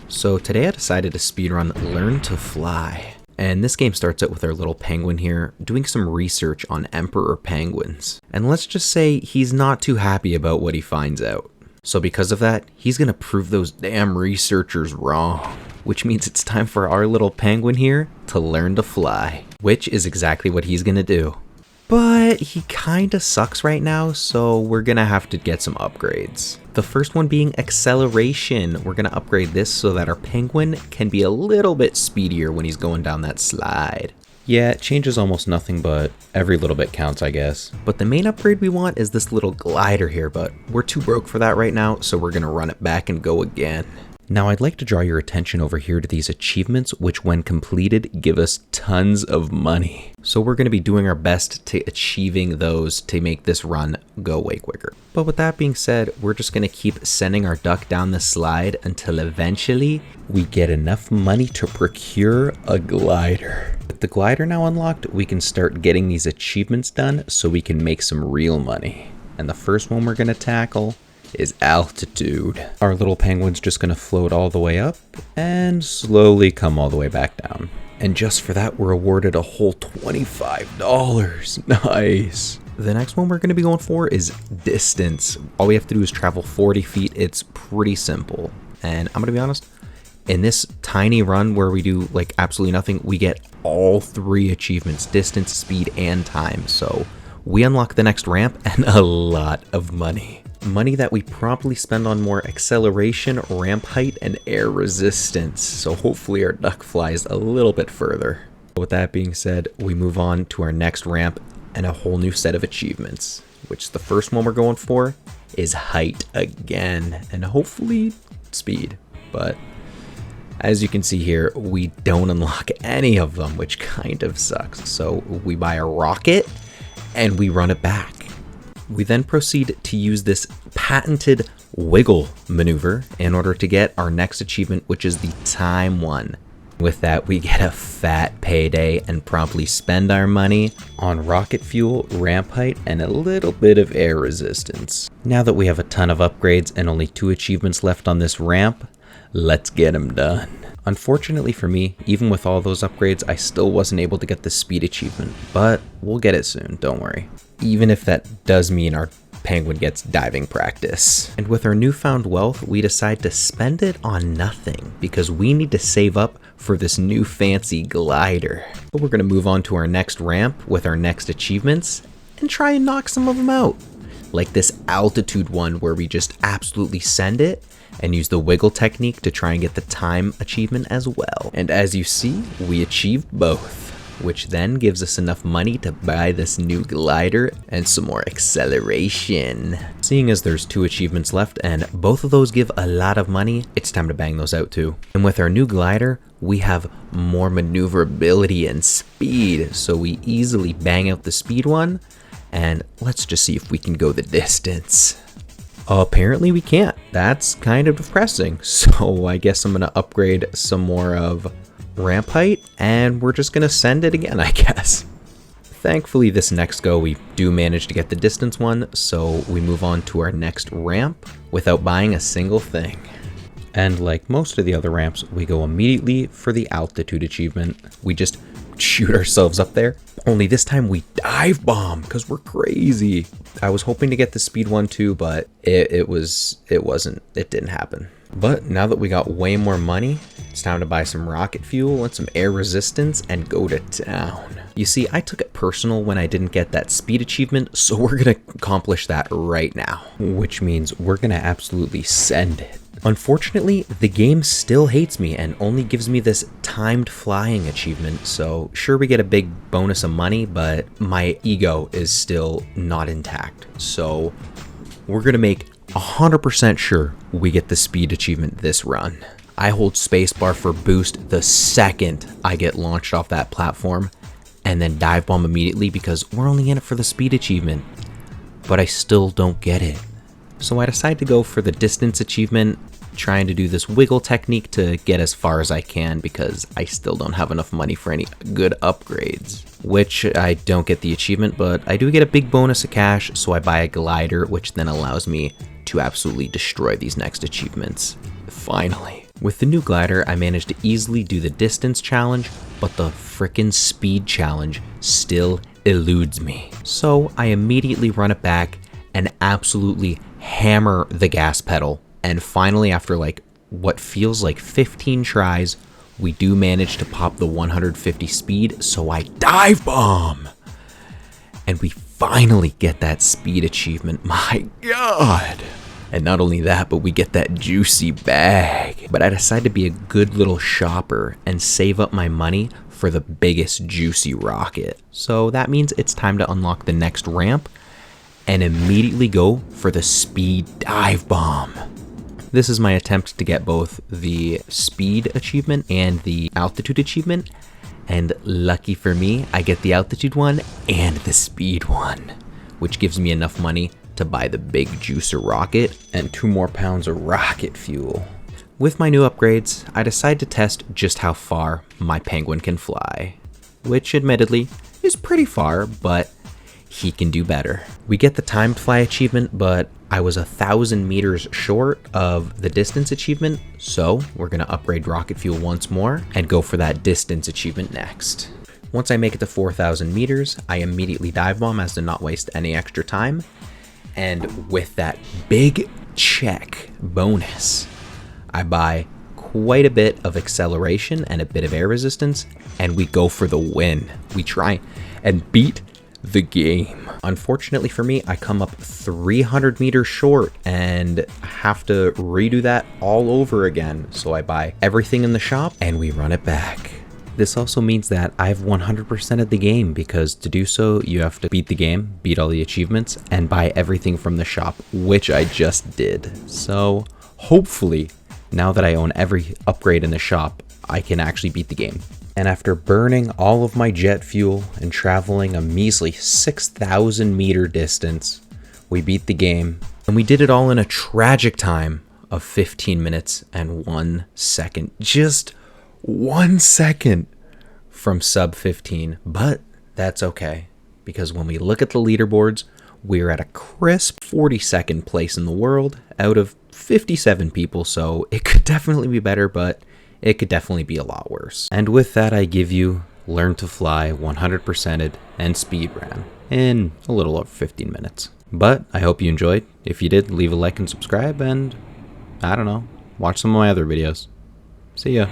So today I decided to speedrun Learn to Fly. And this game starts out with our little penguin here doing some research on emperor penguins. And let's just say he's not too happy about what he finds out. So because of that, he's gonna prove those damn researchers wrong. Which means it's time for our little penguin here to learn to fly. Which is exactly what he's gonna do. But he kinda sucks right now, so we're gonna have to get some upgrades. The first one being acceleration. We're gonna upgrade this so that our penguin can be a little bit speedier when he's going down that slide. Yeah, it changes almost nothing, but every little bit counts, I guess. But the main upgrade we want is this little glider here, but we're too broke for that right now, so we're gonna run it back and go again. Now I'd like to draw your attention over here to these achievements, which when completed give us tons of money. So we're going to be doing our best to achieving those to make this run go way quicker. But with that being said, we're just going to keep sending our duck down the slide until eventually we get enough money to procure a glider. With the glider now unlocked, we can start getting these achievements done so we can make some real money. And the first one we're going to tackle is altitude. Our little penguin's just gonna float all the way up and slowly come all the way back down. And just for that, we're awarded a whole $25. Nice. The next one we're gonna be going for is distance. All we have to do is travel 40 feet. It's pretty simple. And I'm gonna be honest, in this tiny run where we do like absolutely nothing, we get all 3 achievements: distance, speed, and time. So we unlock the next ramp and a lot of money. Money that we promptly spend on more acceleration, ramp height, and air resistance. So hopefully our duck flies a little bit further. With that being said, we move on to our next ramp and a whole new set of achievements, which the first one we're going for is height again, and hopefully speed. But as you can see here, we don't unlock any of them, which kind of sucks. So we buy a rocket and we run it back. We then proceed to use this patented wiggle maneuver in order to get our next achievement, which is the time one. With that, we get a fat payday and promptly spend our money on rocket fuel, ramp height, and a little bit of air resistance. Now that we have a ton of upgrades and only 2 achievements left on this ramp, let's get them done. Unfortunately for me, even with all those upgrades, I still wasn't able to get the speed achievement, but we'll get it soon, don't worry. Even if that does mean our penguin gets diving practice. And with our newfound wealth, we decide to spend it on nothing because we need to save up for this new fancy glider. But we're gonna move on to our next ramp with our next achievements and try and knock some of them out. Like this altitude one where we just absolutely send it and use the wiggle technique to try and get the time achievement as well. And as you see, we achieved both, which then gives us enough money to buy this new glider and some more acceleration. Seeing as there's 2 achievements left and both of those give a lot of money, it's time to bang those out too. And with our new glider, we have more maneuverability and speed, so we easily bang out the speed one, and let's just see if we can go the distance. Apparently we can't. That's kind of depressing. So I guess I'm gonna upgrade some more of ramp height and we're just gonna send it again, I guess. Thankfully this next go we do manage to get the distance one, so we move on to our next ramp without buying a single thing. And like most of the other ramps, we go immediately for the altitude achievement. We just shoot ourselves up there, only this time we dive bomb because we're crazy. I was hoping to get the speed one too, but it didn't happen. But now that we got way more money, it's time to buy some rocket fuel and some air resistance and go to town. You see, I took it personal when I didn't get that speed achievement, so we're gonna accomplish that right now, which means we're gonna absolutely send it. Unfortunately, the game still hates me and only gives me this timed flying achievement, so sure we get a big bonus of money, but my ego is still not intact. So we're gonna make 100% sure we get the speed achievement this run. I hold spacebar for boost the second I get launched off that platform and then dive bomb immediately because we're only in it for the speed achievement, but I still don't get it. So I decide to go for the distance achievement, trying to do this wiggle technique to get as far as I can because I still don't have enough money for any good upgrades. Which I don't get the achievement, but I do get a big bonus of cash, so I buy a glider, which then allows me to absolutely destroy these next achievements. Finally. With the new glider, I managed to easily do the distance challenge, but the frickin' speed challenge still eludes me. So I immediately run it back and absolutely hammer the gas pedal. And finally, after like what feels like 15 tries, we do manage to pop the 150 speed, so I dive bomb. And we finally get that speed achievement. My God. And not only that, but we get that juicy bag. But I decide to be a good little shopper and save up my money for the biggest juicy rocket. So that means it's time to unlock the next ramp and immediately go for the speed dive bomb. This is my attempt to get both the speed achievement and the altitude achievement. And lucky for me, I get the altitude one and the speed one, which gives me enough money to buy the big juicer rocket and 2 more pounds of rocket fuel. With my new upgrades, I decide to test just how far my penguin can fly, which admittedly is pretty far, but he can do better. We get the timed fly achievement, but I was 1,000 meters short of the distance achievement, so we're gonna upgrade rocket fuel once more and go for that distance achievement next. Once I make it to 4,000 meters, I immediately dive bomb as to not waste any extra time. And with that big check bonus, I buy quite a bit of acceleration and a bit of air resistance, and we go for the win. We try and beat the game. Unfortunately for me, I come up 300 meters short and have to redo that all over again. So I buy everything in the shop and we run it back. This also means that I've 100% of the game, because to do so, you have to beat the game, beat all the achievements, and buy everything from the shop, which I just did. So hopefully, now that I own every upgrade in the shop, I can actually beat the game. And after burning all of my jet fuel and traveling a measly 6,000 meter distance, we beat the game. And we did it all in a tragic time of 15 minutes and 1 second. Just 1 second from sub 15, but that's okay, because when we look at the leaderboards, we're at a crisp 42nd place in the world out of 57 people, so it could definitely be better, but it could definitely be a lot worse. And with that, I give you Learn to Fly 100%ed and speedran in a little over 15 minutes. But I hope you enjoyed. If you did, leave a like and subscribe, and I don't know, watch some of my other videos. See ya.